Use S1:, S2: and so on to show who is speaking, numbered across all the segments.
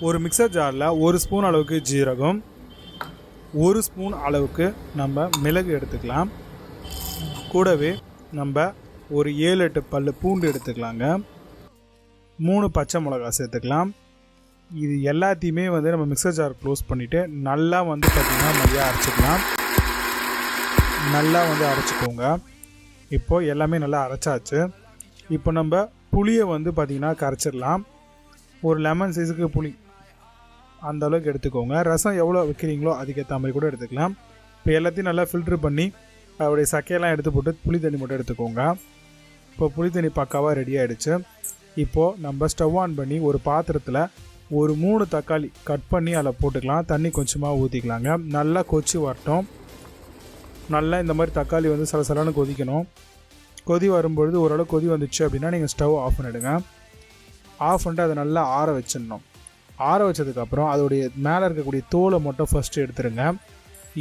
S1: ஒரு மிக்சர் ஜாரில் 1 ஸ்பூன் அளவுக்கு ஜீரகம், 1 ஸ்பூன் அளவுக்கு நம்ம மிளகு எடுத்துக்கலாம். கூடவே நம்ம ஒரு 7-8 பல்லு பூண்டு எடுத்துக்கலாங்க. 3 பச்சை மிளகா சேர்த்துக்கலாம். இது எல்லாத்தையுமே நம்ம மிக்சர் ஜார் க்ளோஸ் பண்ணிவிட்டு நல்லா பார்த்திங்கன்னா மையாக அரைச்சிக்கலாம். நல்லா அரைச்சிக்கோங்க. இப்போது எல்லாமே நல்லா அரைச்சாச்சு. இப்போ நம்ம புளியை பார்த்திங்கன்னா கரைச்சிடலாம். ஒரு லெமன் சைஸுக்கு புளி அந்த அளவுக்கு எடுத்துக்கோங்க. ரசம் எவ்வளோ வைக்கிறீங்களோ அதுக்கேற்ற மாதிரி கூட எடுத்துக்கலாம். இப்போ எல்லாத்தையும் நல்லா ஃபில்ட்ரு பண்ணி அவருடைய சக்கையெல்லாம் எடுத்து போட்டு புளி தண்ணி மட்டும் எடுத்துக்கோங்க. இப்போ புளி தண்ணி பக்காவாக ரெடி ஆகிடுச்சு. இப்போது நம்ம ஸ்டவ் ஆன் பண்ணி ஒரு பாத்திரத்தில் ஒரு 3 தக்காளி கட் பண்ணி அதில் போட்டுக்கலாம். தண்ணி கொஞ்சமாக ஊற்றிக்கலாங்க. நல்லா கொச்சி வரட்டும். நல்லா இந்த மாதிரி தக்காளி சலசலன்னு கொதிக்கணும். கொதி வரும்பொழுது ஓரளவு கொதி வந்துச்சு அப்படின்னா நீங்கள் ஸ்டவ் ஆஃப் பண்ணிவிடுங்க. ஆஃப் பண்ணிட்டு அதை நல்லா ஆற வச்சிடணும். ஆற வச்சதுக்கப்புறம் அதோடைய மேலே இருக்கக்கூடிய தோலை மட்டும் ஃபஸ்ட்டு எடுத்துடுங்க.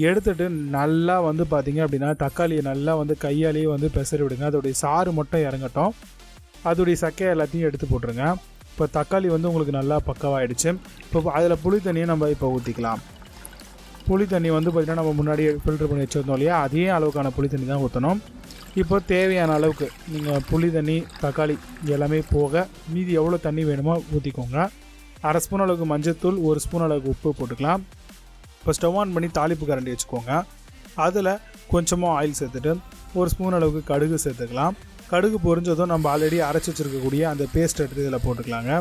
S1: எடுத்துகிட்டு நல்லா பார்த்திங்க அப்படின்னா தக்காளியை நல்லா கையாலேயே பெசரி விடுங்க. அதோடைய சாறு மட்டும் இறங்கட்டும். அதோடைய சக்கையை எல்லாத்தையும் எடுத்து போட்டுருங்க. இப்போ தக்காளி உங்களுக்கு நல்லா பக்கவாகிடுச்சு. இப்போ அதில் புளி தண்ணியை நம்ம இப்போ ஊற்றிக்கலாம். புளி தண்ணி பார்த்திங்கன்னா நம்ம முன்னாடி ஃபில்ட்ரு பண்ணி வச்சுருந்தோம் இல்லையா, அதே அளவுக்கான புளி தண்ணி தான் ஊற்றணும். இப்போ தேவையான அளவுக்கு நீங்கள் புளி தண்ணி தக்காளி எல்லாமே போக மீதி எவ்வளோ தண்ணி வேணுமோ ஊற்றிக்கோங்க. 1/2 ஸ்பூன் அளவுக்கு மஞ்சள்தூள், 1 ஸ்பூன் அளவுக்கு உப்பு போட்டுக்கலாம். இப்போ ஸ்டவ் ஆன் பண்ணி தாளிப்பு கரண்டி வச்சுக்கோங்க. அதில் கொஞ்சமாக ஆயில் சேர்த்துட்டு 1 ஸ்பூன் அளவுக்கு கடுகு சேர்த்துக்கலாம். கடுகு பொரிஞ்சதும் நம்ம ஆல்ரெடி அரைச்சி வச்சுருக்கக்கூடிய அந்த பேஸ்ட் எடுத்து இதில் போட்டுக்கலாங்க.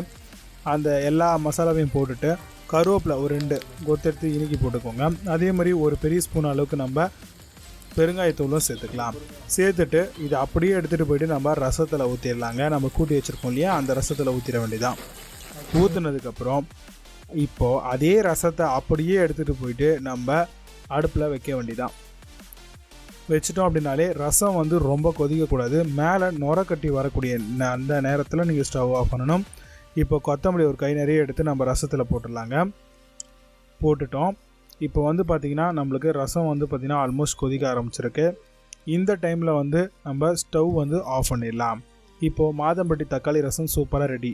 S1: அந்த எல்லா மசாலாவையும் போட்டுட்டு கருவேப்பிலை ஒரு 2 கொத்தெடுத்து இனிக்கி போட்டுக்கோங்க. அதே மாதிரி ஒரு பெரிய ஸ்பூன் அளவுக்கு நம்ம பெருங்காயத்தூளும் சேர்த்துக்கலாம். சேர்த்துட்டு இதை அப்படியே எடுத்துகிட்டு போயிட்டு நம்ம ரசத்தில் ஊற்றிடலாங்க. நம்ம கூட்டி வச்சுருக்கோம் இல்லையா, அந்த ரசத்தில் ஊற்றிட வேண்டியதான். ஊற்றுனதுக்கப்புறம் இப்போது அதே ரசத்தை அப்படியே எடுத்துகிட்டு போயிட்டு நம்ம அடுப்பில் வைக்க வேண்டியதான். வச்சிட்டோம் அப்படின்னாலே ரசம் ரொம்ப கொதிக்கக்கூடாது. மேலே நுர கட்டி வரக்கூடிய அந்த நேரத்தில் நீங்கள் ஸ்டவ் ஆஃப் பண்ணணும். இப்போ கொத்தமல்லி ஒரு கை நிறைய எடுத்து நம்ம ரசத்தில் போட்டுடலாங்க. போட்டுட்டோம். இப்போ பார்த்திங்கன்னா நம்மளுக்கு ரசம் பார்த்திங்கன்னா ஆல்மோஸ்ட் கொதிக்க ஆரம்பிச்சிருக்கு. இந்த டைமில் நம்ம ஸ்டவ் ஆஃப் பண்ணிடலாம். இப்போது மாதம்பட்டி தக்காளி ரசம் சூப்பராக ரெடி.